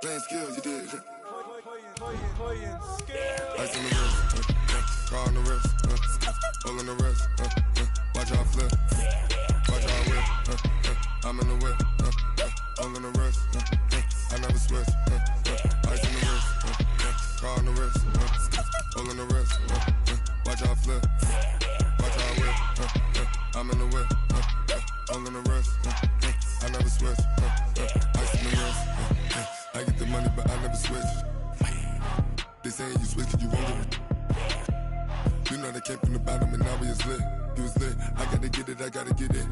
Playing skills, you did. Playing skills. Ice on the wrist, car on the wrist, hole in the wrist, watch how I flip, watch how I whip, I'm in the whip, hole in the wrist, I never switch, ice on the wrist, car on the wrist, hole in the wrist, watch how I flip, watch how I whip, I'm in the whip, hole in the wrist, I never switch, ice on the wrist, I get the money but I never switch. They saying you switch 'cause you won't get it. You know they came from the bottom and now we is lit. You was lit, I gotta get it, I gotta get it.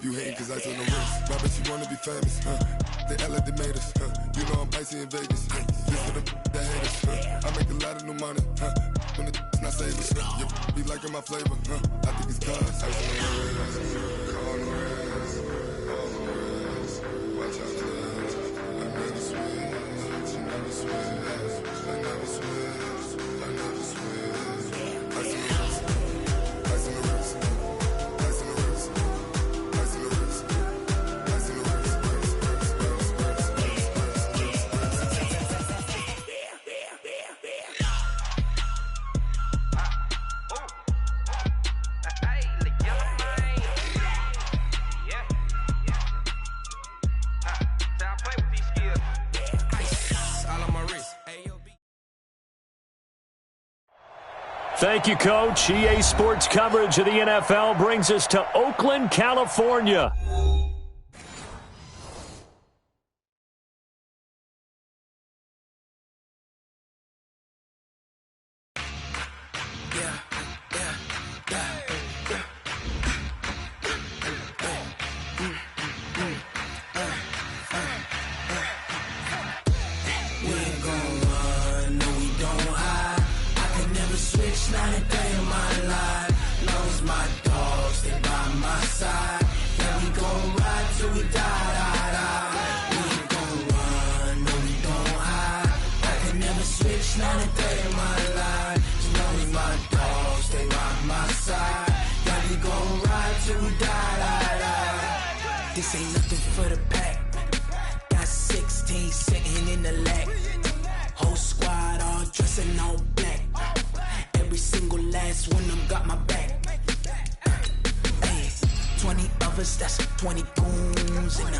You hating 'cause I on the wrist. Robert, you wanna be famous, They Ella, they made us, You know I'm icy in Vegas, This for the that hate us, I make a lot of new money, When the not savers, You be liking my flavor, I think it's cause I on the wrist, on the wrist, on the wrist. Watch out, cuz I never switch, you never switch. I never switch, I never switch. Ice in the wrist, ice in the wrist, ice in the wrist, ice in the wrist, ice in the wrist, Thank you, Coach. EA Sports coverage of the NFL brings us to Oakland, California. Not a day in my life. Knows my dogs, stay by my side. Yeah, we gon' ride till we die. We ain't gon' run, no, we don't hide. I can never switch, not a day in my life. She knows my dogs, stay by my side. Yeah, we gon' ride till we die. This ain't nothing for the pack. Got 16 sitting in the lag. Whole squad all dressing all black. Every single last one of them got my back. Hey, 20 of us, that's 20 goons. And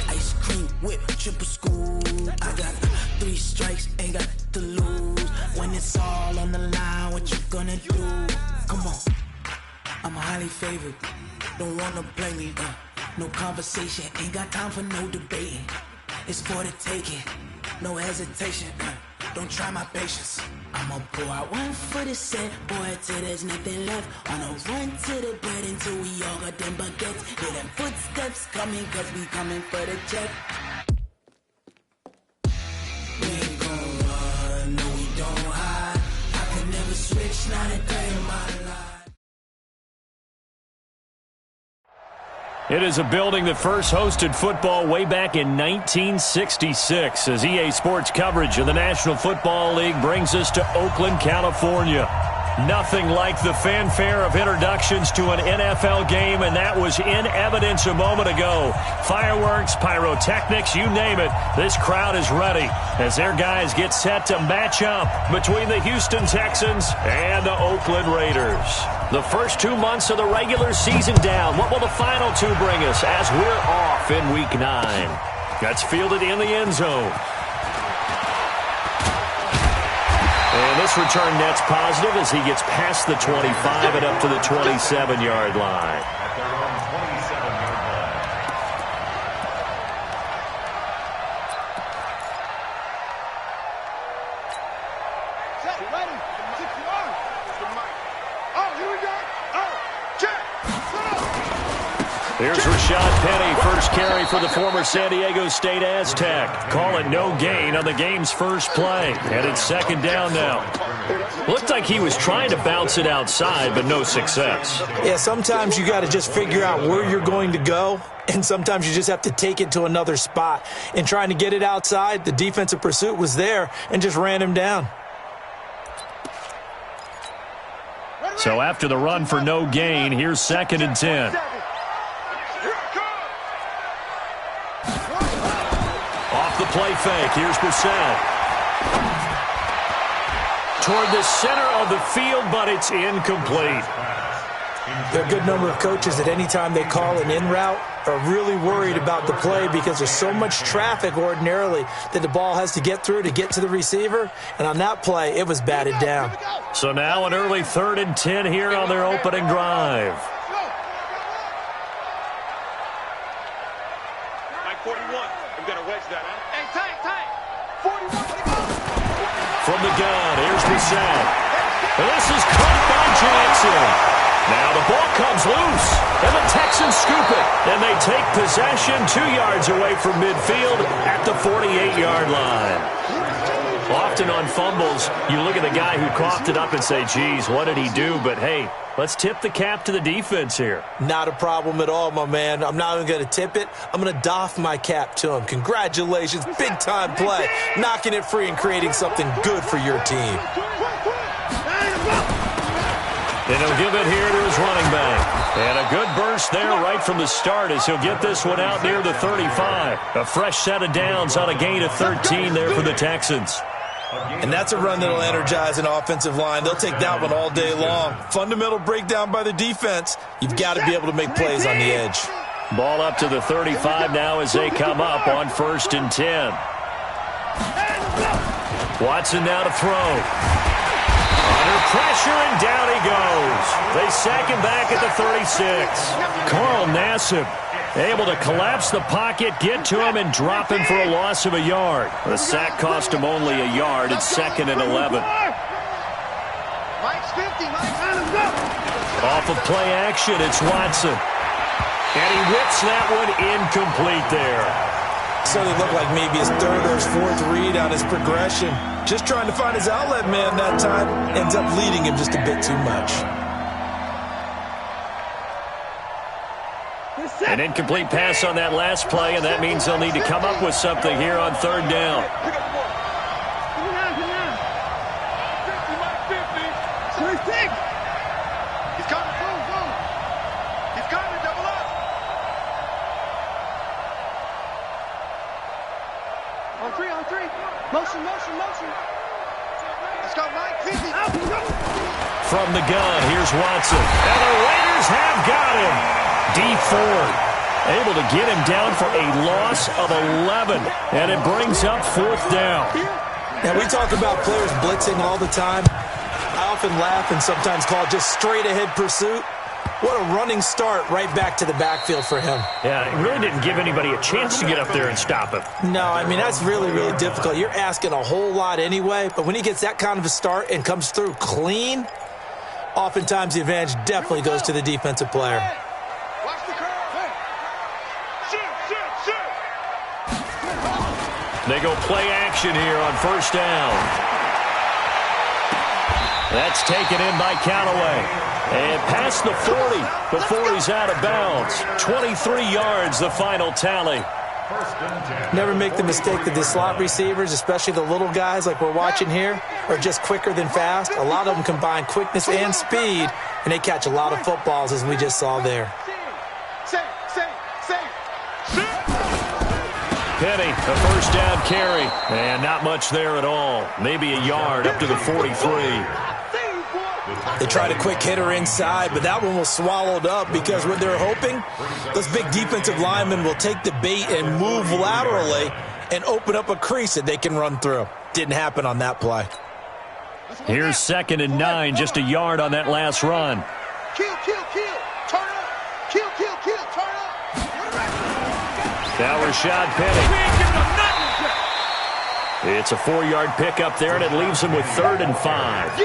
ice cream whip, triple scoop. I got 3 strikes, ain't got to lose. When it's all on the line, what you gonna do? Come on, I'm highly favored. Don't wanna play me, no conversation. Ain't got time for no debating. It's for the taking, no hesitation. Don't try my patience. I'ma pour out one for the set, boy, till there's nothing left. On a run to the bread until we all got them baguettes. Hear them footsteps coming, 'cause we coming for the check. We ain't gon' run, no, we don't hide. I can never switch, not a day in my life. It is a building that first hosted football way back in 1966 as EA Sports coverage of the National Football League brings us to Oakland, California. Nothing like the fanfare of introductions to an NFL game, and that was in evidence a moment ago. Fireworks, pyrotechnics, you name it. This crowd is ready as their guys get set to match up between the Houston Texans and the Oakland Raiders. The first 2 months of the regular season down. What will the final 2 bring us as we're off in Week 9? That's fielded in the end zone. And this return net's positive as he gets past the 25 and up to the 27-yard line. At their own 27-yard line. Set, ready, 6 yards. Oh, here we go. Oh, check. Here's Rashad Penny, first carry for the former San Diego State Aztec. Call it no gain on the game's first play. And it's second down now. Looked like he was trying to bounce it outside, but no success. Yeah, sometimes you got to just figure out where you're going to go, and sometimes you just have to take it to another spot. In trying to get it outside, the defensive pursuit was there and just ran him down. So after the run for no gain, here's second and 10. Off the play fake, here's Brissett. Toward the center of the field, but it's incomplete. There are a good number of coaches that any time they call an in route are really worried about the play because there's so much traffic ordinarily that the ball has to get through to get to the receiver. And on that play, it was batted down. So now an early 3rd and 10 here on their opening drive. Mike 41. We've got to wedge that, huh? Hey, tight. 41. From the gun, here's Brissett. And this is caught by Jackson. Now the ball comes loose, and the Texans scoop it. And they take possession 2 yards away from midfield at the 48-yard line. Often on fumbles, you look at the guy who coughed it up and say, geez, what did he do? But, hey, let's tip the cap to the defense here. Not a problem at all, my man. I'm not even going to tip it. I'm going to doff my cap to him. Congratulations, big-time play. Knocking it free and creating something good for your team. And he'll give it here to his running back. And a good burst there right from the start as he'll get this one out near the 35. A fresh set of downs on a gain of 13 there for the Texans. And that's a run that'll energize an offensive line. They'll take that one all day long. Fundamental breakdown by the defense. You've got to be able to make plays on the edge. Ball up to the 35 now as they come up on 1st and 10. Watson now to throw. Under pressure, and down he goes. They sack him back at the 36. Carl Nassib able to collapse the pocket, get to him, and drop him for a loss of a yard. The sack cost him only a yard. It's 2nd and 11. Off of play action, it's Watson. And he whips that one incomplete there. So it looked like maybe his 3rd or his 4th read on his progression. Just trying to find his outlet man that time. Ends up leading him just a bit too much. An incomplete pass on that last play, and that means they'll need to come up with something here on 3rd down. He's coming. He's coming. Double up. On three. Motion. Let's go, Mike. 50. From the gun, here's Watson. And the Raiders have got him. D. Ford able to get him down for a loss of 11. And it brings up 4th down. Now, we talk about players blitzing all the time. I often laugh and sometimes call it just straight-ahead pursuit. What a running start right back to the backfield for him. Yeah, it really didn't give anybody a chance to get up there and stop him. No, I mean, that's really, really difficult. You're asking a whole lot anyway, but when he gets that kind of a start and comes through clean, oftentimes the advantage definitely goes to the defensive player. Watch the curve. Shoot. They go play action here on 1st down. That's taken in by Callaway. And past the 40 before he's out of bounds. 23 yards, the final tally. Never make the mistake that the slot receivers, especially the little guys like we're watching here, are just quicker than fast. A lot of them combine quickness and speed, and they catch a lot of footballs, as we just saw there. Penny, a 1st down carry. And not much there at all. Maybe a yard up to the 43. They tried a quick hitter inside, but that one was swallowed up because what they're hoping, those big defensive linemen will take the bait and move laterally and open up a crease that they can run through. Didn't happen on that play. Here's 2nd and 9, just a yard on that last run. Kill. Turn up. Kill. Turn up. Now Rashad Penny. It's a 4-yard pickup there, and it leaves him with 3rd and 5.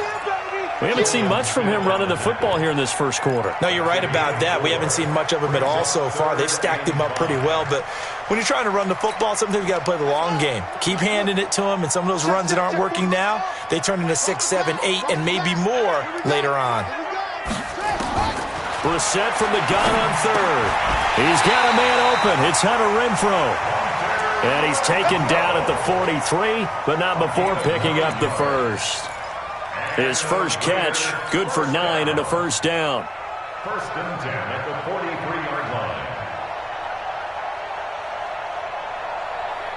We haven't seen much from him running the football here in this first quarter. No, you're right about that. We haven't seen much of him at all so far. They've stacked him up pretty well, but when you're trying to run the football, sometimes you got to play the long game. Keep handing it to him, and some of those runs that aren't working now, they turn into 6, 7, 8, and maybe more later on. Brissett from the gun on 3rd. He's got a man open. It's Hunter Renfrow. And he's taken down at the 43, but not before picking up the 1st. His first catch, good for 9 and a 1st down. 1st and 10 at the 43-yard line.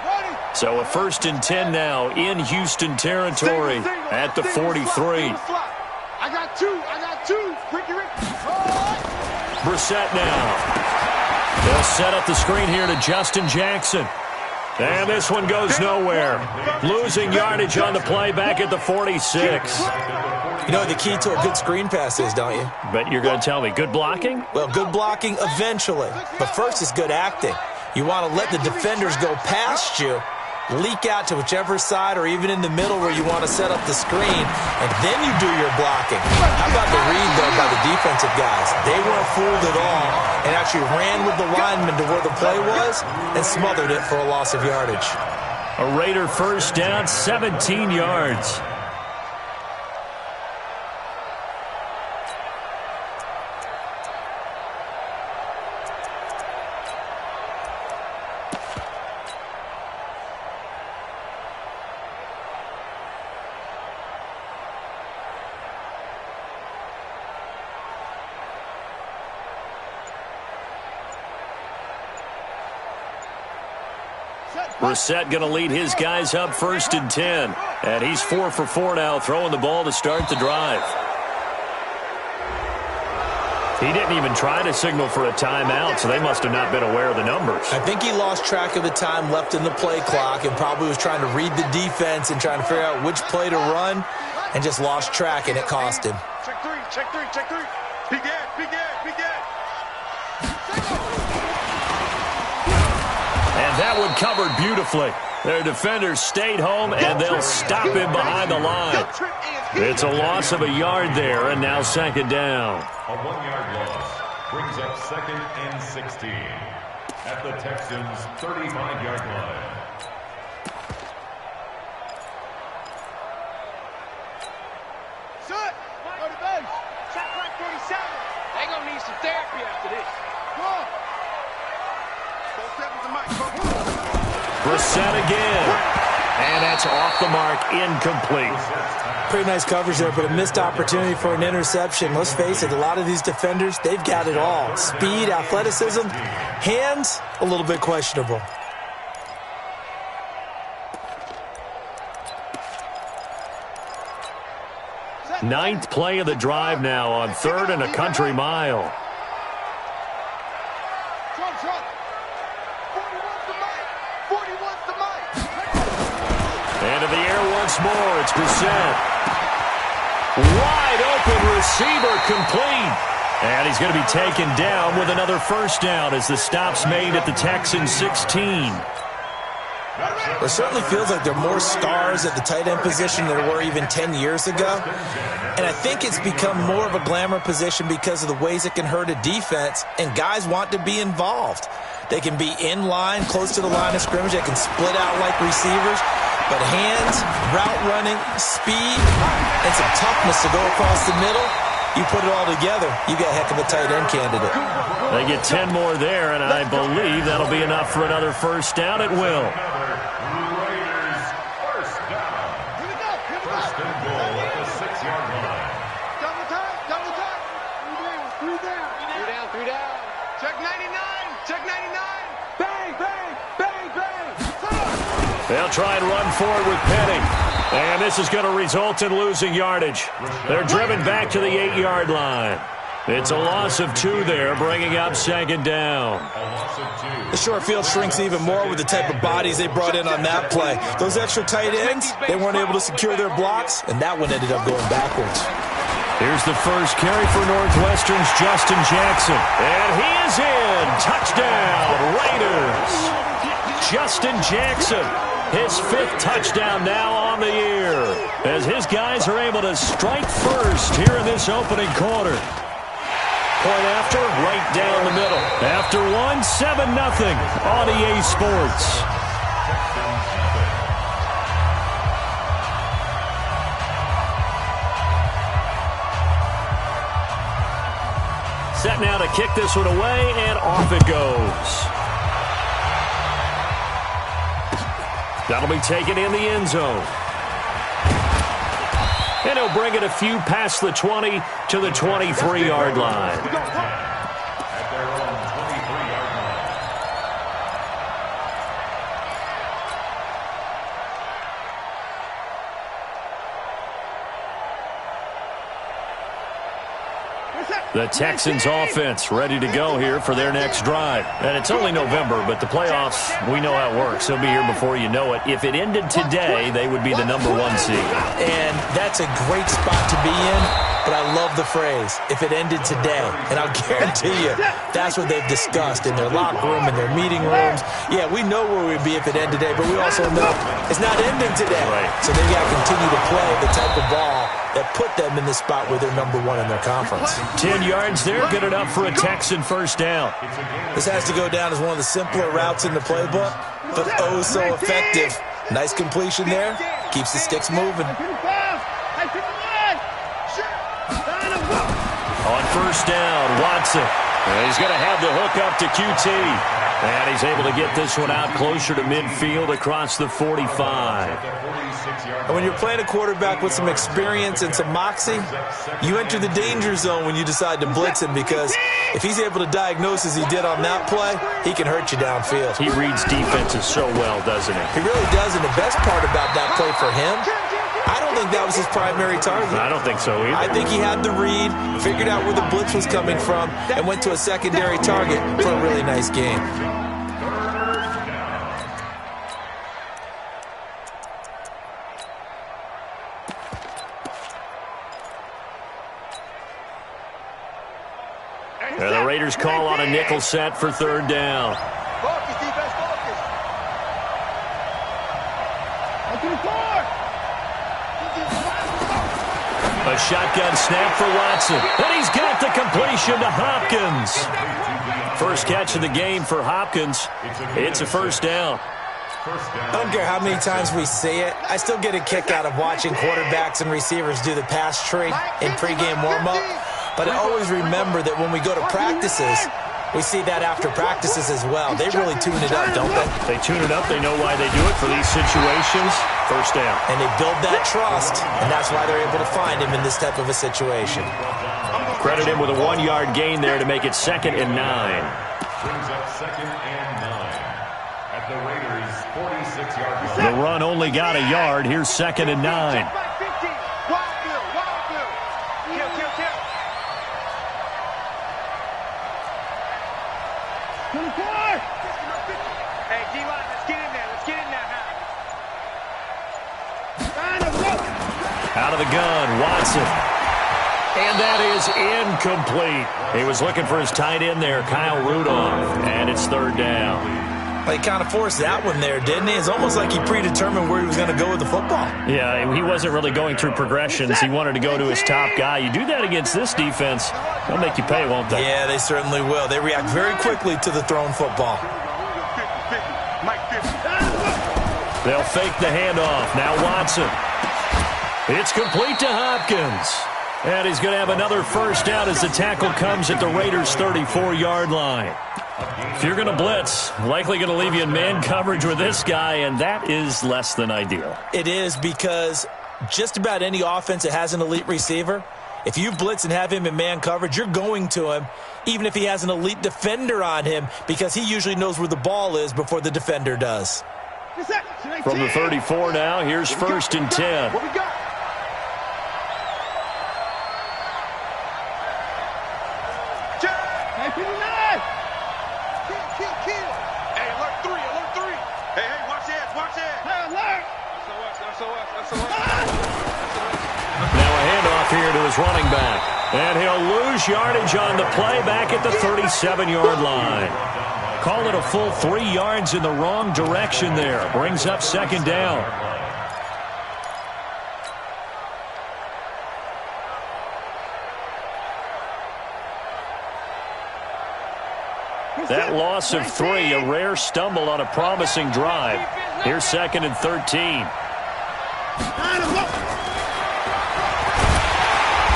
Ready. So a 1st and 10 now in Houston territory at the 43. I got two. Ricky. Brissett now. They'll set up the screen here to Justin Jackson. And this one goes nowhere. Losing yardage on the play back at the 46. You know what the key to a good screen pass is, don't you? But you're going to tell me, good blocking? Well, good blocking eventually. But first is good acting. You want to let the defenders go past you, leak out to whichever side or even in the middle where you want to set up the screen, and then you do your blocking. How about the read, though, by the defensive guys? They weren't fooled at all and actually ran with the lineman to where the play was and smothered it for a loss of yardage. A Raider 1st down, 17 yards. Brissett going to lead his guys up 1st and 10. And he's 4 for 4 now, throwing the ball to start the drive. He didn't even try to signal for a timeout, so they must have not been aware of the numbers. I think he lost track of the time left in the play clock and probably was trying to read the defense and trying to figure out which play to run and just lost track, and it cost him. Check three. Big Ed. And that one covered beautifully. Their defenders stayed home, and they'll stop him behind the line. It's a loss of a yard there, and now 2nd down. A 1-yard loss brings up 2nd and 16 at the Texans' 35-yard line. Shut! Go to base! Shot clock 47! They gonna need some therapy after this. Go on! Brissett again. And that's off the mark, incomplete. Pretty nice coverage there, but a missed opportunity for an interception. Let's face it, a lot of these defenders, they've got it all. Speed, athleticism, hands, a little bit questionable. Ninth play of the drive now on 3rd and a country mile. And in the air once more, it's Brissett. Wide open receiver, complete. And he's going to be taken down with another 1st down as the stop's made at the Texans' 16. It certainly feels like there are more stars at the tight end position than there were even 10 years ago. And I think it's become more of a glamour position because of the ways it can hurt a defense, and guys want to be involved. They can be in line, close to the line of scrimmage. They can split out like receivers. But hands, route running, speed, and some toughness to go across the middle, you put it all together, you got a heck of a tight end candidate. They get 10 more there, and I believe that'll be enough for another 1st down. It will. Raiders 1st down. First and goal at the 6-yard line. Double time. 3 down. Check 99. Bang. They'll try and run forward with Penny. And this is going to result in losing yardage. They're driven back to the 8-yard line. It's a loss of 2 there, bringing up 2nd down. The short field shrinks even more with the type of bodies they brought in on that play. Those extra tight ends, they weren't able to secure their blocks, and that one ended up going backwards. Here's the first carry for Northwestern's Justin Jackson. And he is in. Touchdown, Raiders. Justin Jackson, his 5th touchdown now on the year, as his guys are able to strike first here in this opening quarter. Point after, right down the middle. After 1, 7-0 on EA Sports. Set now to kick this one away, and off it goes. That'll be taken in the end zone. And he'll bring it a few past the 20 to the 23-yard line. At their own 23-yard line. The Texans offense ready to go here for their next drive. And it's only November, but the playoffs, we know how it works. They'll be here before you know it. If it ended today, they would be the #1 seed. And that's a great spot to be in, but I love the phrase, if it ended today. And I'll guarantee you, that's what they've discussed in their locker room, in their meeting rooms. Yeah, we know where we'd be if it ended today, but we also know it's not ending today. Right. So they've got to continue to play the type of ball that put them in the spot where they're #1 in their conference. 10 yards there, good enough for a Texan first down. This has to go down as one of the simpler routes in the playbook, but oh so effective. Nice completion there. Keeps the sticks moving. On first down, Watson. And he's going to have the hook up to QT. And he's able to get this one out closer to midfield across the 45. And when you're playing a quarterback with some experience and some moxie, you enter the danger zone when you decide to blitz him, because if he's able to diagnose as he did on that play, he can hurt you downfield. He reads defenses so well, doesn't he? He really does, and the best part about that play for him, I don't think that was his primary target. I don't think so either. I think he had the read, figured out where the blitz was coming from, and went to a secondary target for a really nice game. And the Raiders call on a nickel set for third down. Focus, defense, focus. A shotgun snap for Watson. And he's got the completion to Hopkins. First catch of the game for Hopkins. It's a first down. I don't care how many times we say it, I still get a kick out of watching quarterbacks and receivers do the pass tree in pregame warm-up. But I always remember that when we go to practices, we see that after practices as well. They really tune it up, don't they? They tune it up. They know why they do it for these situations. First down. And they build that trust, and that's why they're able to find him in this type of a situation. Credit him with a 1-yard gain there to make it 2nd and 9. Brings up 2nd and 9 at the Raiders' 46-yard line. The run only got a yard. Here's 2nd and 9. Hey, D-line, let's get in there. Let's get in there now. Out of the gun, Watson. And that is incomplete. He was looking for his tight end there, Kyle Rudolph. And it's third down. Well, he kind of forced that one there, didn't he? It's almost like he predetermined where he was going to go with the football. Yeah, he wasn't really going through progressions. He wanted to go to his top guy. You do that against this defense, they'll make you pay, won't they? Yeah, they certainly will. They react very quickly to the thrown football. They'll fake the handoff. Now Watson. It's complete to Hopkins. And he's going to have another first down as the tackle comes at the Raiders' 34-yard line. If you're going to blitz, likely going to leave you in man coverage with this guy, and that is less than ideal. It is, because just about any offense that has an elite receiver, if you blitz and have him in man coverage, you're going to him, even if he has an elite defender on him, because he usually knows where the ball is before the defender does. From the 34 now, here's 1st and 10. What we got? Hey, alert 3, alert 3. Hey, watch that, watch that. Hey, alert. Now a handoff here to his running back. And he'll lose yardage on the play back at the 37-yard line. Call it a full 3 yards in the wrong direction there. Brings up 2nd down. That loss of 3, a rare stumble on a promising drive. Here's 2nd and 13.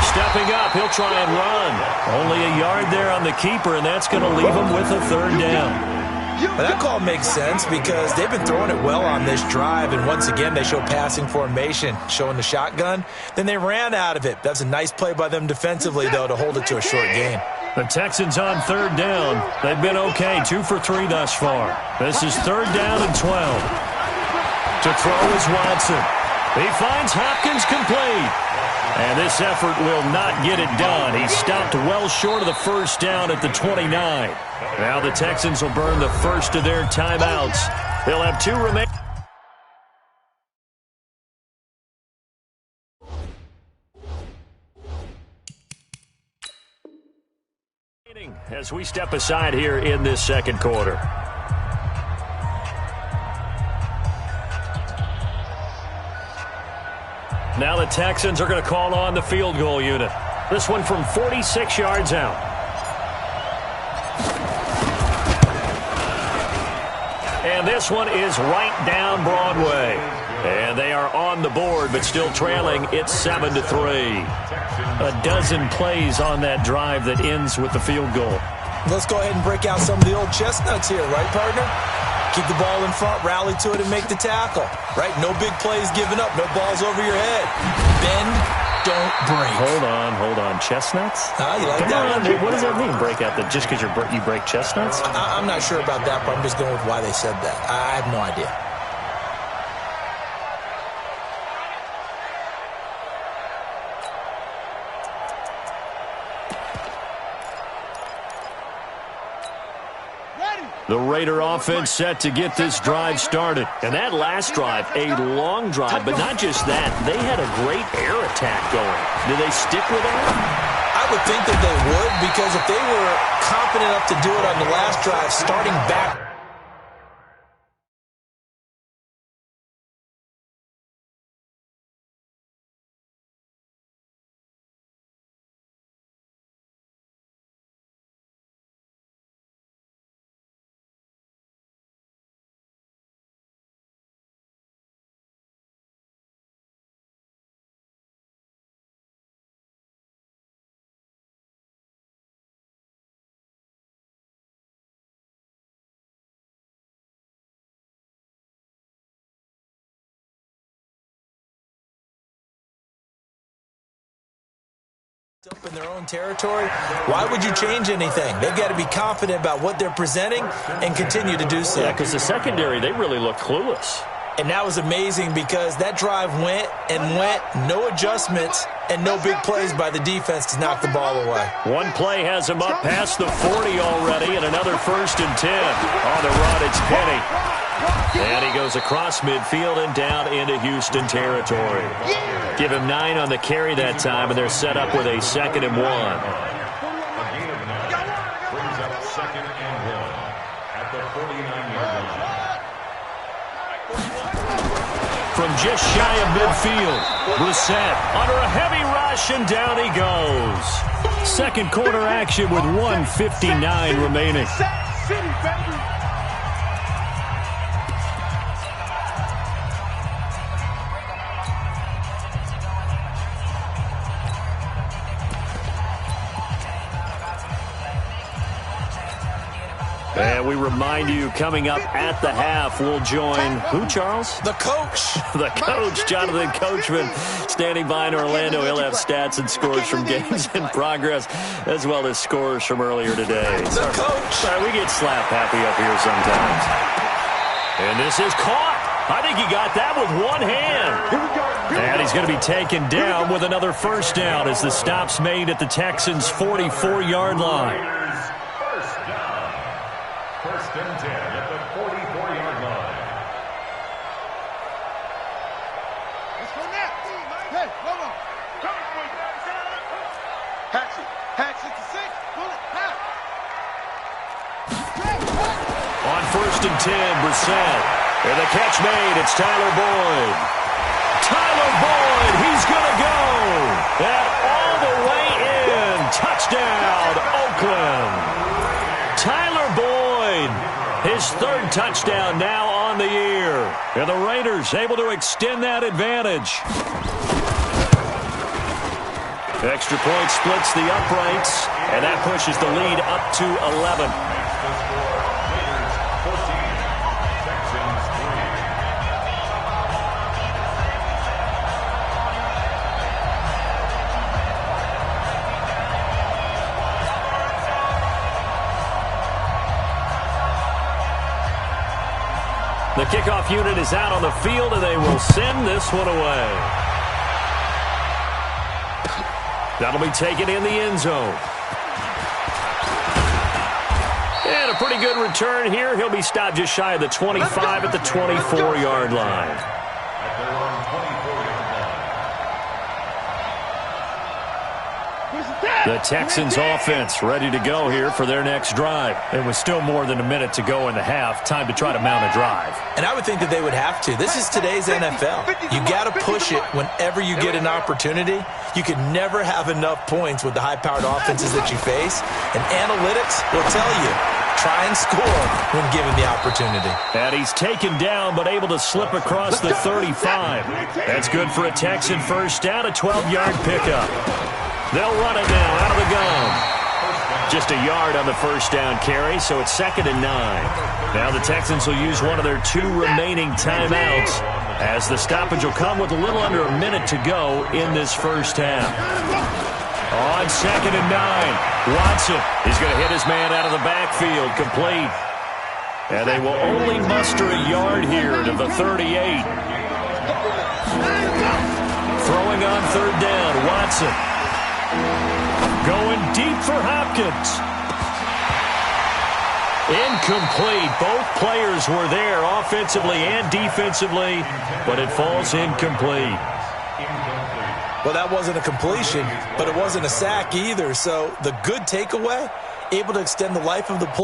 Stepping up, he'll try and run. Only a yard there on the keeper, and that's going to leave him with a 3rd down. Well, that call makes sense because they've been throwing it well on this drive, and once again they show passing formation, showing the shotgun. Then they ran out of it. That's a nice play by them defensively, though, to hold it to a short gain. The Texans on 3rd down. They've been okay, 2 for 3 thus far. This is 3rd down and 12. To throw is Watson. He finds Hopkins complete. And this effort will not get it done. He stopped well short of the first down at the 29. Now the Texans will burn the first of their timeouts. They'll have 2 remaining. As we step aside here in this second quarter. Now the Texans are going to call on the field goal unit. This one from 46 yards out. And this one is right down Broadway. And they are on the board, but still trailing. It's 7-3. A dozen plays on that drive that ends with the field goal. Let's go ahead and break out some of the old chestnuts here, right, partner? Keep the ball in front, rally to it, and make the tackle. Right? No big plays given up. No balls over your head. Bend, don't break. Hold on. Chestnuts? You like that? What does that mean, break out? Just because you break chestnuts? I'm not sure about that, but I'm just going with why they said that. I have no idea. The Raider offense set to get this drive started. And that last drive, a long drive, but not just that. They had a great air attack going. Do they stick with that? I would think that they would, because if they were confident enough to do it on the last drive, starting back. Up in their own territory, why would you change anything? They've got to be confident about what they're presenting and continue to do so. Yeah, because the secondary, they really look clueless. And that was amazing because that drive went, no adjustments, and no big plays by the defense to knock the ball away. One play has him up past the 40 already, and another 1st and 10. On the run, it's Penny. And he goes across midfield and down into Houston territory. Give him 9 on the carry that time, and they're set up with a 2nd and 1. A gain of 9 brings up 2nd and 1 at the 49-yard line. From just shy of midfield, Brissett under a heavy rush, and down he goes. Second quarter action with 1:59 remaining. And we remind you, coming up at the half, we'll join who, Charles? The coach. The coach, Jonathan Coachman, standing by in Orlando. He'll have stats and scores from games in progress, as well as scores from earlier today. The coach. Sorry, we get slap happy up here sometimes. And this is caught. I think he got that with one hand. And he's going to be taken down with another first down as the stop's made at the Texans' 44-yard line. First and 10 at the 44-yard line. Let's go now. Hey, come on. Hatchet to 6. Pull it. On 1st and 10, Brissett. And the catch made. It's Tyler Boyd. Tyler Boyd, he's going to go. And all the way in. Touchdown, Oakland. Tyler Boyd, his 3rd touchdown now on the year. And the Raiders able to extend that advantage. Extra point splits the uprights, and that pushes the lead up to 11. The kickoff unit is out on the field, and they will send this one away. That'll be taken in the end zone. And a pretty good return here. He'll be stopped just shy of the 25 at the 24-yard line. At their own 24-yard line. The Texans offense ready to go here for their next drive. It was still more than a minute to go in the half. Time to try to mount a drive. And I would think that they would have to. This is today's NFL. You got to push it whenever you get an opportunity. You can never have enough points with the high-powered offenses that you face. And analytics will tell you, try and score when given the opportunity. And he's taken down but able to slip across the 35. That's good for a Texan first down, a 12-yard pickup. They'll run it now out of the gun. Just a yard on the first down carry, so it's 2nd and 9. Now the Texans will use one of their 2 remaining timeouts as the stoppage will come with a little under a minute to go in this first half. On 2nd and 9, Watson is going to hit his man out of the backfield, complete. And they will only muster a yard here to the 38. Throwing on 3rd down, Watson. Going deep for Hopkins. Incomplete. Both players were there offensively and defensively, but it falls incomplete. Well, that wasn't a completion, but it wasn't a sack either. So the good takeaway, able to extend the life of the play.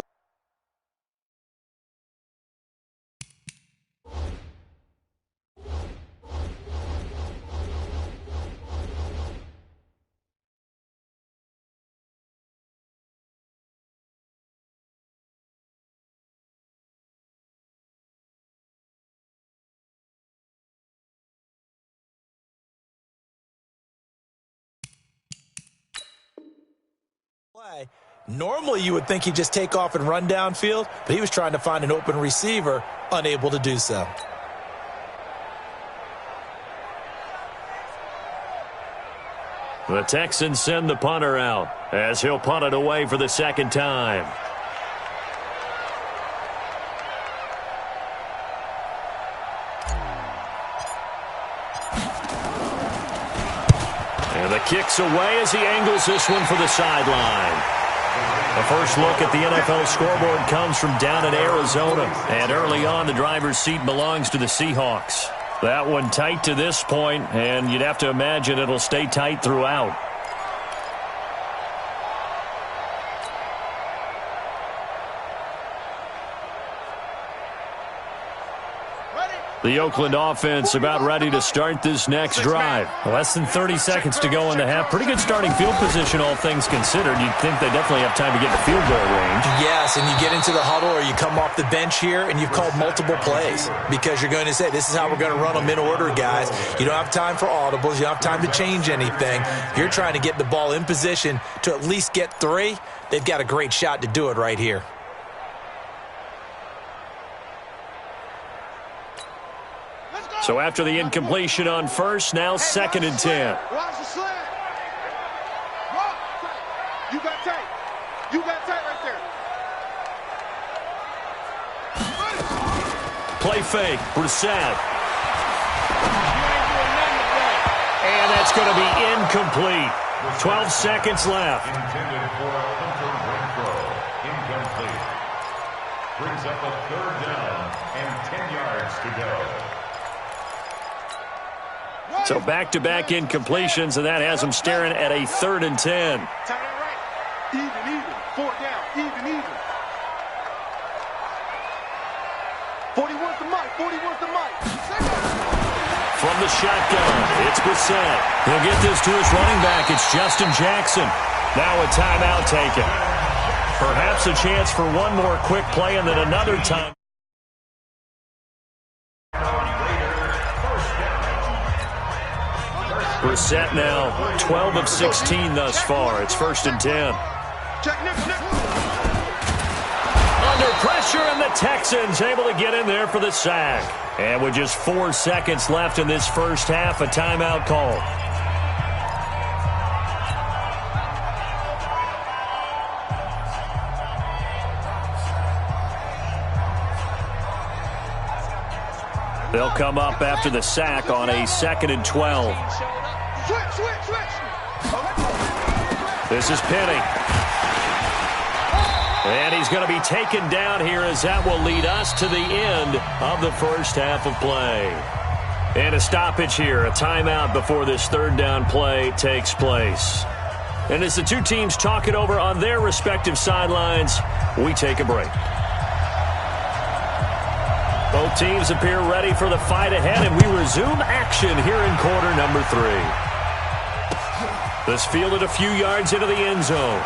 Normally, you would think he'd just take off and run downfield, but he was trying to find an open receiver, unable to do so. The Texans send the punter out as he'll punt it away for the 2nd time. And the kick's away as he angles this one for the sideline. The first look at the NFL scoreboard comes from down in Arizona. And early on, the driver's seat belongs to the Seahawks. That one tight to this point, and you'd have to imagine it'll stay tight throughout. The Oakland offense about ready to start this next drive. Less than 30 seconds to go in the half. Pretty good starting field position, all things considered. You'd think they definitely have time to get in the field goal range. Yes, and you get into the huddle or you come off the bench here and you've called multiple plays because you're going to say, this is how we're going to run them in order, guys. You don't have time for audibles. You don't have time to change anything. You're trying to get the ball in position to at least get 3. They've got a great shot to do it right here. So after the incompletion on first, now 2nd and 10. Watch the slant. You got tight. You got tight right there. Play fake, Brissett. And that's going to be incomplete. 12 seconds left. Intended for Hunter Renfrow. Incomplete. Brings up a 3rd down and 10 yards to go. So back-to-back incompletions, and that has them staring at a 3rd and 10. Tie that right. Even. 4th down. Even. 41's the mic. 41's the mic. From the shotgun, it's Brissett. He'll get this to his running back. It's Justin Jackson. Now a timeout taken. Perhaps a chance for one more quick play and then another time. Brissett now 12 of 16 thus far. It's 1st and 10. Under pressure, and the Texans able to get in there for the sack. And with just 4 seconds left in this first half, a timeout call. They'll come up after the sack on a 2nd and 12. Switch. This is Penny. And he's going to be taken down here as that will lead us to the end of the first half of play. And a stoppage here, a timeout before this third down play takes place. And as the two teams talk it over on their respective sidelines, we take a break. Both teams appear ready for the fight ahead, and we resume action here in quarter number 3. This fielded a few yards into the end zone.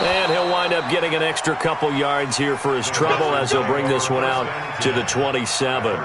And he'll wind up getting an extra couple yards here for his trouble as he'll bring this one out to the 27.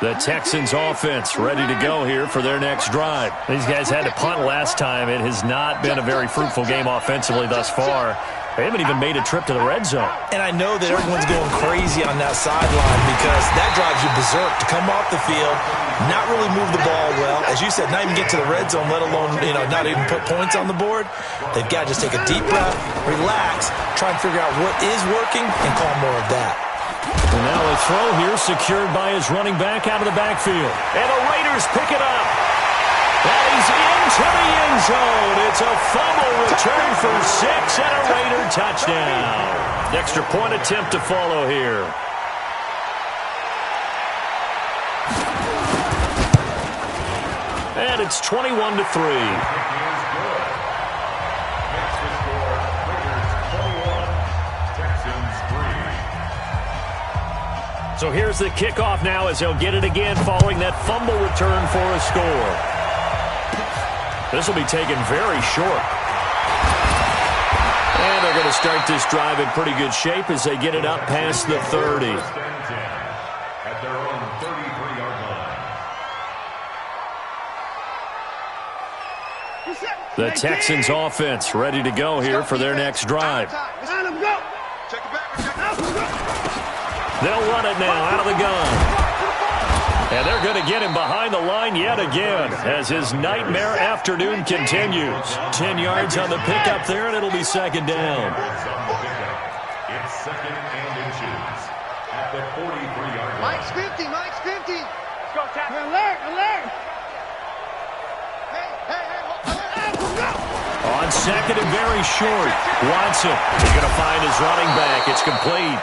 The Texans offense ready to go here for their next drive. These guys had to punt last time. It has not been a very fruitful game offensively thus far. They haven't even made a trip to the red zone. And I know that everyone's going crazy on that sideline because that drives you berserk to come off the field, not really move the ball well. As you said, not even get to the red zone, let alone, not even put points on the board. They've got to just take a deep breath, relax, try and figure out what is working, and call more of that. And now a throw here secured by his running back out of the backfield. And the Raiders pick it up. And he's into the end zone. It's a fumble return for 6 and a Raider touchdown. Extra point attempt to follow here. And it's 21-3. So here's the kickoff now as he'll get it again following that fumble return for a score. This will be taken very short. And they're going to start this drive in pretty good shape as they get it up past the 30. At their own 33-yard line. The Texans offense ready to go here for their next drive. They'll run it now out of the gun. And they're going to get him behind the line yet again as his nightmare afternoon continues. 10 yards on the pickup there, and it'll be second down. It's second and inches at the 43-yard line. Mike's 50. Mike's 50. Let's go, Tackle. Alert, alert. Hey, let's go. On second and very short. Watson is going to find his running back. It's complete.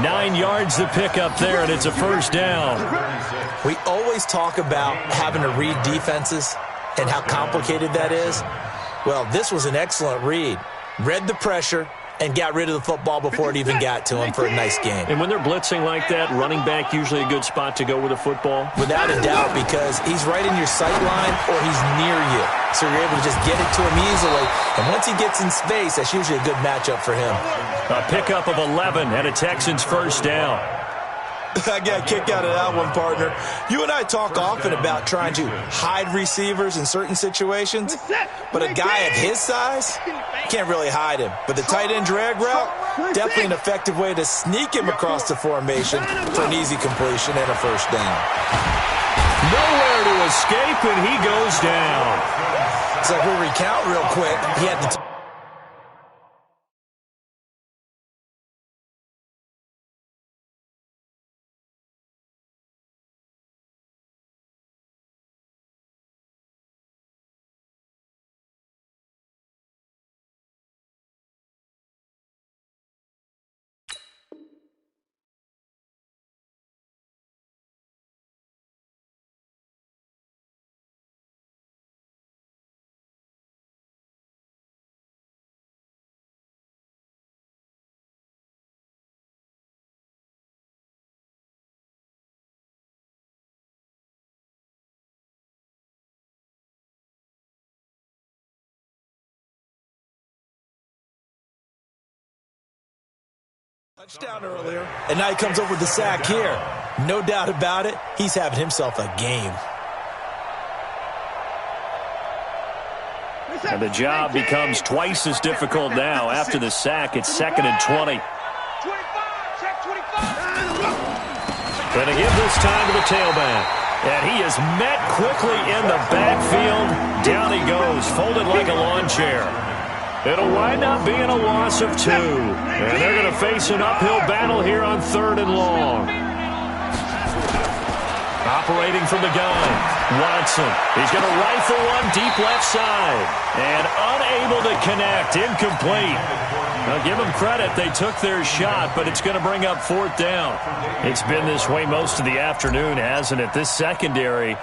9 yards to pick up there, and it's a first down. We always talk about having to read defenses and how complicated that is. Well, this was an excellent read. Read the pressure and got rid of the football before it even got to him for a nice game. And when they're blitzing like that, running back usually a good spot to go with a football? Without a doubt, because he's right in your sight line or he's near you. So you're able to just get it to him easily. And once he gets in space, that's usually a good matchup for him. A pickup of 11 and a Texans first down. I got a kick out of that one, partner. You and I talk often about trying to hide receivers in certain situations, but a guy of his size can't really hide him. But the tight end drag route, definitely an effective way to sneak him across the formation for an easy completion and a first down. Nowhere to escape, and he goes down. It's like we'll recount real quick. He had the touchdown earlier, and now he comes up with the sack here. No doubt about it, he's having himself a game. And the job becomes twice as difficult now. After the sack, it's 2nd and 20. 25, check 25. Going to give this time to the tailback. And he is met quickly in the backfield. Down he goes, folded like a lawn chair. It'll wind up being a loss of 2. And they're going to face an uphill battle here on 3rd and long. Separating from the gun. Watson. He's going to rifle one deep left side. And unable to connect. Incomplete. Now, give them credit. They took their shot, but it's going to bring up 4th down. It's been this way most of the afternoon, hasn't it? This secondary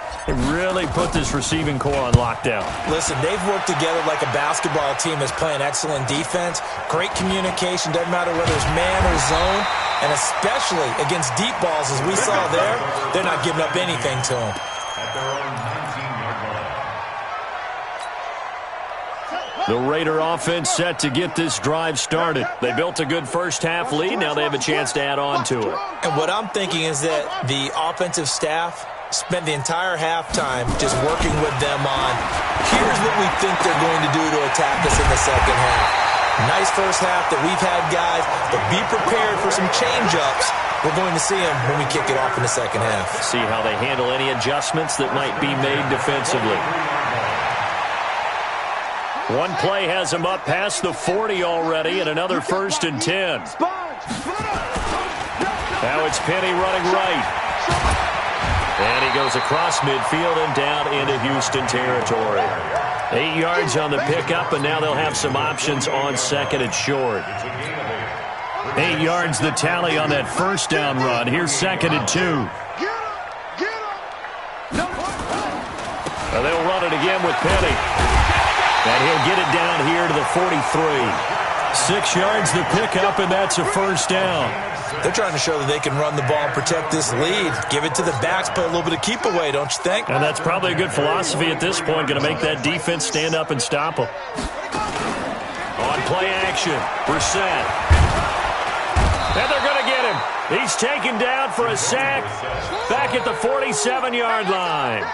really put this receiving core on lockdown. Listen, they've worked together like a basketball team that's playing excellent defense. Great communication. Doesn't matter whether it's man or zone. And especially against deep balls, as we saw there, they're not giving up anything to them. At their own 19-yard line. The Raider offense set to get this drive started. They built a good first-half lead. Now they have a chance to add on to it. And what I'm thinking is that the offensive staff spent the entire halftime just working with them on, here's what we think they're going to do to attack us in the second half. Nice first half that we've had, guys, but be prepared for some change-ups. We're going to see them when we kick it off in the second half. See how they handle any adjustments that might be made defensively. One play has them up past the 40 already, and another 1st and 10. Now it's Penny running right. And he goes across midfield and down into Houston territory. 8 yards on the pickup, and now they'll have some options on 2nd and short. 8 yards the tally on that 1st down run. Here's 2nd and 2. Now they'll run it again with Penny. And he'll get it down here to the 43. 6 yards the pickup, and that's a 1st down. They're trying to show that they can run the ball and protect this lead. Give it to the backs, play a little bit of keep away, don't you think? And that's probably a good philosophy at this point. Going to make that defense stand up and stop them. On play action, Brissett. And they're going to get him. He's taken down for a sack back at the 47-yard line.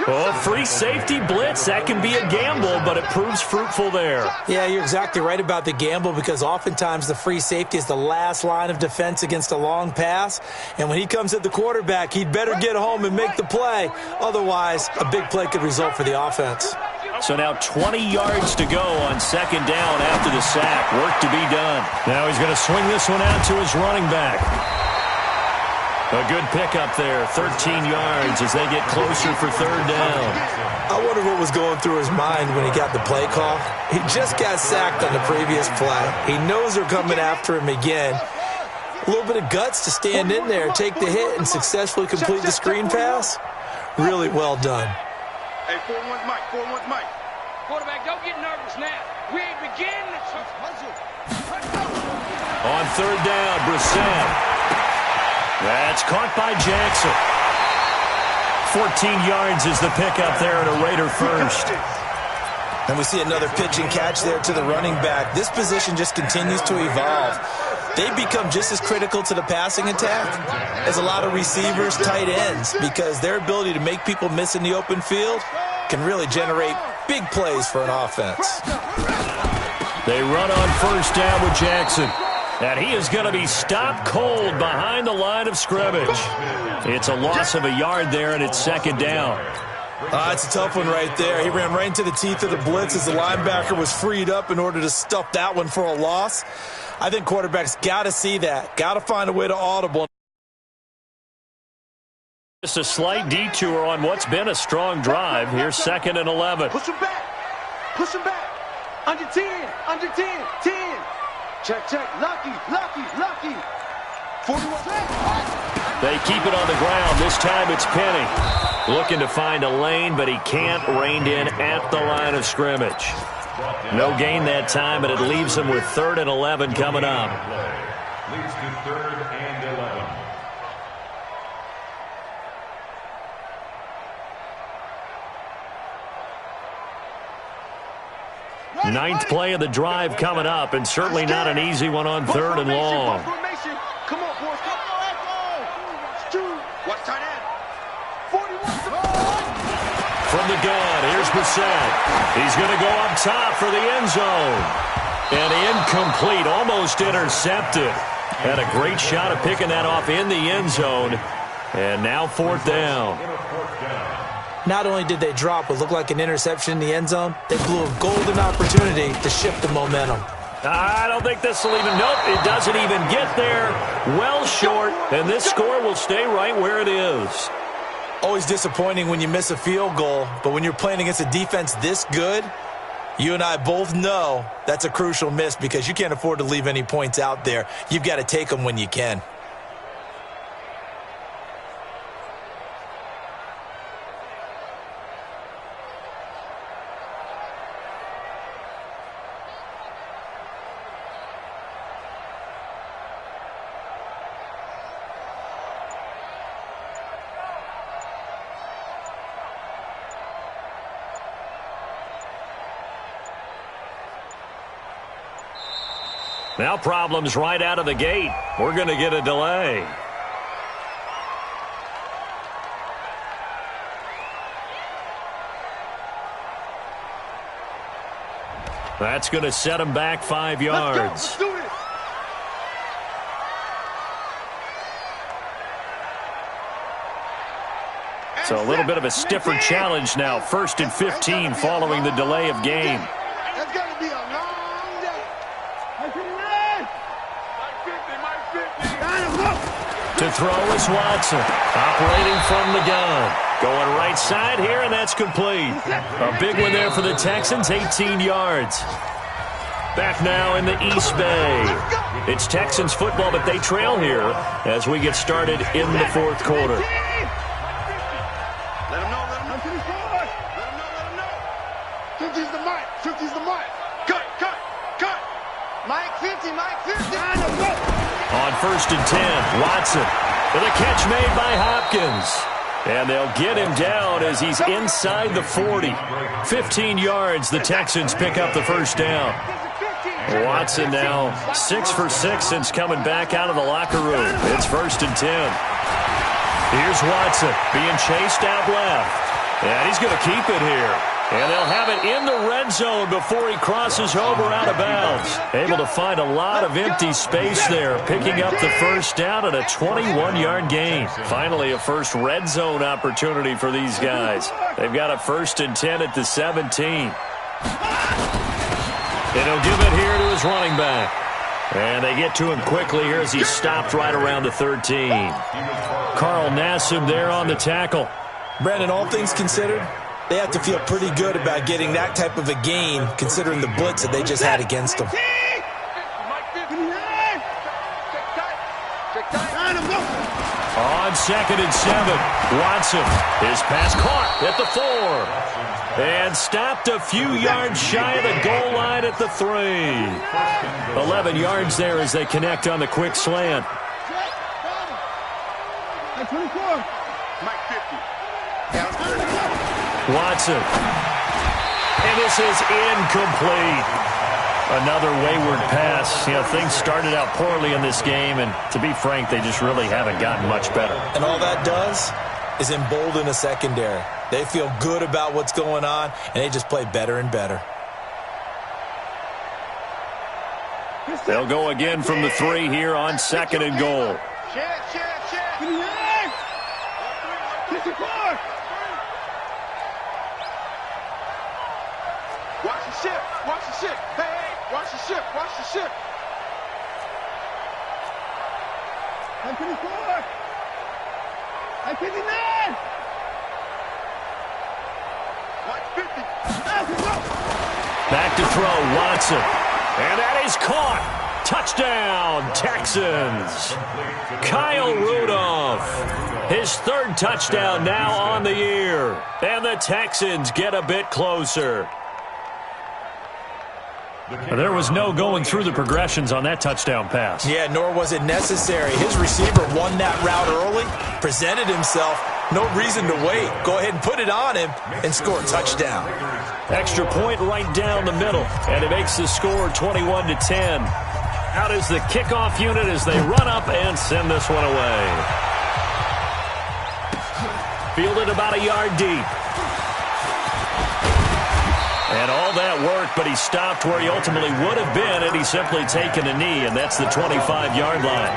Oh, free safety blitz. That can be a gamble, but it proves fruitful there. Yeah, you're exactly right about the gamble, because oftentimes the free safety is the last line of defense against a long pass. And when he comes at the quarterback, he'd better get home and make the play. Otherwise, a big play could result for the offense. So now 20 yards to go on 2nd down after the sack. Work to be done. Now he's going to swing this one out to his running back. A good pickup there, 13 yards as they get closer for 3rd down. I wonder what was going through his mind when he got the play call. He just got sacked on the previous play. He knows they're coming after him again. A little bit of guts to stand in there, take the hit, and successfully complete the screen pass. Really well done. Hey, 4-1 Mike, 4-1 Mike. Quarterback, don't get nervous now. We ain't beginning. On 3rd down, Brissett. That's caught by Jackson. 14 yards is the pickup there at a Raider 1st. And we see another pitch and catch there to the running back. This position just continues to evolve. They become just as critical to the passing attack as a lot of receivers, tight ends, because their ability to make people miss in the open field can really generate big plays for an offense. They run on 1st down with Jackson. And he is going to be stopped cold behind the line of scrimmage. It's a loss of a yard there, and it's 2nd down. It's a tough one right there. He ran right into the teeth of the blitz as the linebacker was freed up in order to stuff that one for a loss. I think quarterbacks got to see that. Got to find a way to audible. Just a slight detour on what's been a strong drive. Here's 2nd and 11. Push him back. Push him back. Under 10. Under 10. 10. Check, check. Lucky, lucky, lucky. 41. They keep it on the ground. This time it's Penny. Looking to find a lane, but he can't. Reined in at the line of scrimmage. No gain that time, but it leaves him with 3rd and 11 coming up. Leads to 3rd and 11. Ninth play of the drive coming up, and certainly not an easy one on 3rd and long. Come on, boys. Come on. Watch tight end. 41. From the gun, here's Brissett. He's going to go up top for the end zone. And incomplete, almost intercepted. Had a great shot of picking that off in the end zone. And now 4th down. Not only did they drop what looked like an interception in the end zone, they blew a golden opportunity to shift the momentum. I don't think this will even, nope, it doesn't even get there. Well short, and this score will stay right where it is. Always disappointing when you miss a field goal, but when you're playing against a defense this good, you and I both know that's a crucial miss because you can't afford to leave any points out there. You've got to take them when you can. Now problems right out of the gate. We're going to get a delay. That's going to set him back 5 yards. Let's do it. So a little bit of a stiffer challenge now. 1st and 15 following the delay of game. That's going to be a long day. To throw is Watson. Operating from the gun. Going right side here, and that's complete. A big one there for the Texans, 18 yards. Back now in the East Bay. It's Texans football, but they trail here as we get started in the 4th quarter. Let him know. Let him know. 50's the mic. 50's the mic. Cut. Mike 50. On 1st and 10, Watson with a catch made by Hopkins. And they'll get him down as he's inside the 40. 15 yards, the Texans pick up the first down. Watson now 6 for 6 since coming back out of the locker room. It's 1st and 10. Here's Watson being chased out left. And he's going to keep it here. And they'll have it in the red zone before he crosses over out of bounds. Able to find a lot of empty space there, picking up the first down and a 21-yard gain. Finally, a first red zone opportunity for these guys. They've got a 1st and 10 at the 17. And he'll give it here to his running back. And they get to him quickly here as he's stopped right around the 13. Carl Nassib there on the tackle. Brandon, all things considered, they have to feel pretty good about getting that type of a gain considering the blitz that they just had against them. On 2nd and 7, Watson. His pass caught at the 4. And stopped a few yards shy of the goal line at the 3. 11 yards there as they connect on the quick slant. Watson. And this is incomplete. Another wayward pass. You know, things started out poorly in this game, and to be frank, they just really haven't gotten much better. And all that does is embolden a secondary. They feel good about what's going on, and they just play better and better. They'll go again from the 3 here on 2nd and goal. Watch the ship. Hey, watch the ship. I'm 54. I'm 59. Watch 50. Back to throw, Watson. And that is caught. Touchdown, Texans. Kyle Rudolph. His 3rd touchdown now on the year. And the Texans get a bit closer. There was no going through the progressions on that touchdown pass. Yeah, nor was it necessary. His receiver won that route early, presented himself. No reason to wait. Go ahead and put it on him and score a touchdown. Extra point right down the middle, and it makes the score 21-10. Out is the kickoff unit as they run up and send this one away. Fielded about a yard deep. And all that work, but he stopped where he ultimately would have been had he simply taken a knee, and that's the 25-yard line.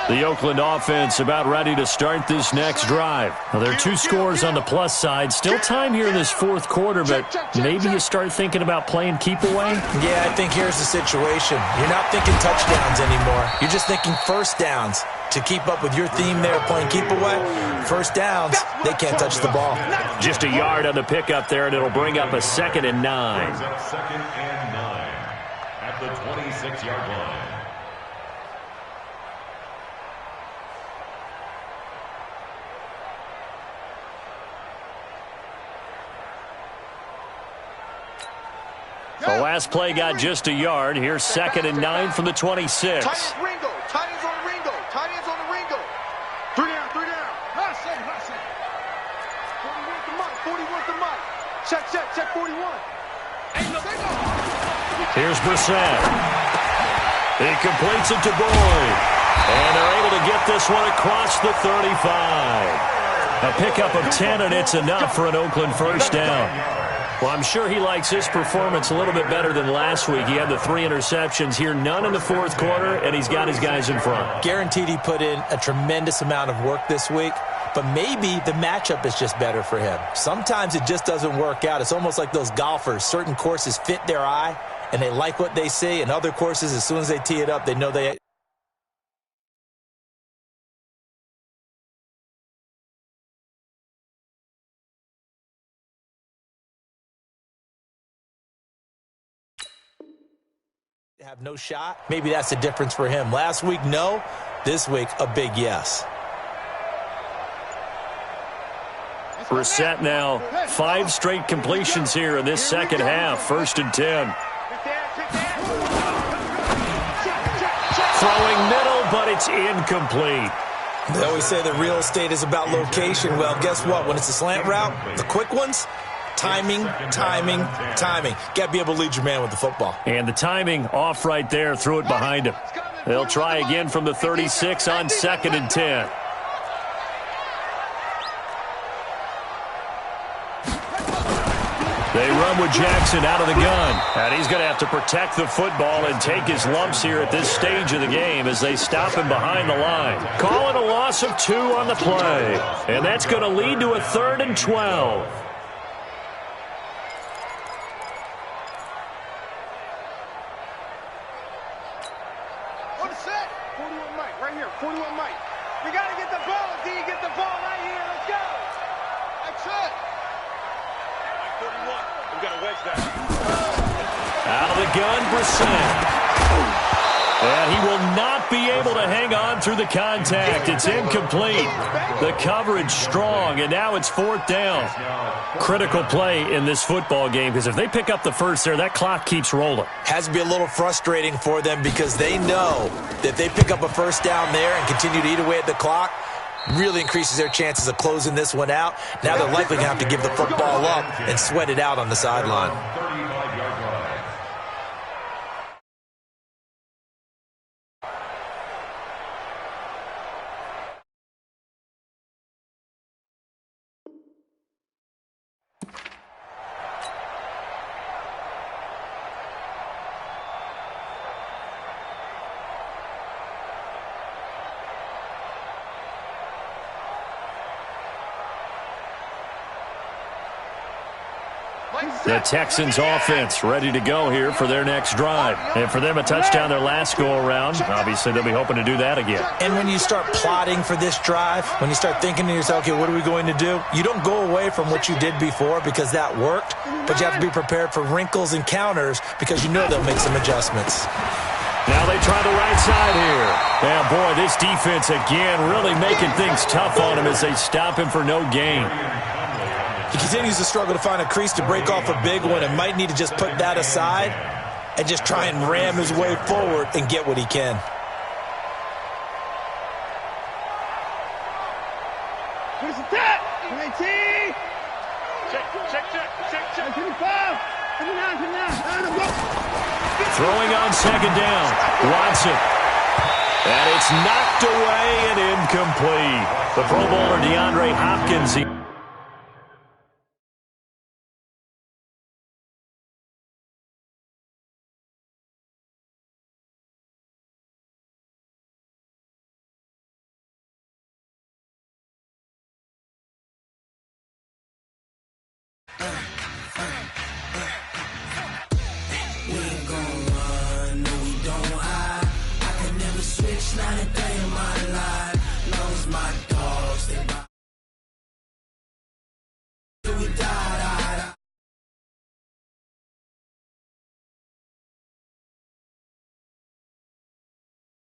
The Oakland offense about ready to start this next drive. Well, there are 2 scores on the plus side. Still time here in this fourth quarter, but maybe you start thinking about playing keep away? Yeah, I think here's the situation. You're not thinking touchdowns anymore. You're just thinking first downs. To keep up with your theme there, playing keep away, first downs, they can't touch the ball. Just a yard on the pickup there, and it'll bring up a 2nd and 9. Brings up 2nd and 9 at the 26-yard line. The last play got just a yard. Here's 2nd and 9 from the 26. Tight ends Ringo. Tight ends on the Ringo. Tight ends on the Ringo. 3 down, 3 down. Hot second, hot second. 41 to Mike, 41 to Mike. Check 41. Here's Brissett. He completes it to Boyd. And they're able to get this one across the 35. A pickup of 10, and it's enough for an Oakland first down. Well, I'm sure he likes his performance a little bit better than last week. He had the 3 interceptions here, none in the fourth quarter, and he's got his guys in front. Guaranteed he put in a tremendous amount of work this week, but maybe the matchup is just better for him. Sometimes it just doesn't work out. It's almost like those golfers. Certain courses fit their eye, and they like what they see, and other courses, as soon as they tee it up, they know they... have no shot. Maybe that's the difference for him. Last week, no. This week, a big yes. Brissett now 5 straight completions here in this second half. 1st and 10. Throwing middle, but it's incomplete. They always say the real estate is about location. Well, guess what? When it's a slant route, the quick ones, timing. Got to be able to lead your man with the football. And the timing off right there, threw it behind him. They'll try again from the 36 on 2nd and 10. They run with Jackson out of the gun. And he's going to have to protect the football and take his lumps here at this stage of the game as they stop him behind the line. Calling a loss of 2 on the play. And that's going to lead to a 3rd and 12. On the set. 41 Mike, right here. 41 Mike. We got to get the ball, D. Get the ball right here. Let's go. That's it. Mike 41. We got to wedge that. Out of the gun, Brissett. And he will not be able to hang on through the contact. It's incomplete. The coverage strong, and now it's 4th down. Critical play in this football game, because if they pick up the first there, that clock keeps rolling. Has to be a little frustrating for them because they know that if they pick up a first down there and continue to eat away at the clock, really increases their chances of closing this one out. Now they're likely going to have to give the football up and sweat it out on the sideline. The Texans offense ready to go here for their next drive. And for them, a touchdown their last go-around. Obviously, they'll be hoping to do that again. And when you start plotting for this drive, when you start thinking to yourself, okay, what are we going to do? You don't go away from what you did before because that worked, but you have to be prepared for wrinkles and counters because you know they'll make some adjustments. Now they try the right side here. And boy, this defense again really making things tough on him as they stop him for no gain. He continues to struggle to find a crease to break off a big one and might need to just put that aside and just try and ram his way forward and get what he can. Where's the tap? 19. Check. 55. 59. Throwing on 2nd down. Watson. And it's knocked away and incomplete. The Pro Bowler DeAndre Hopkins.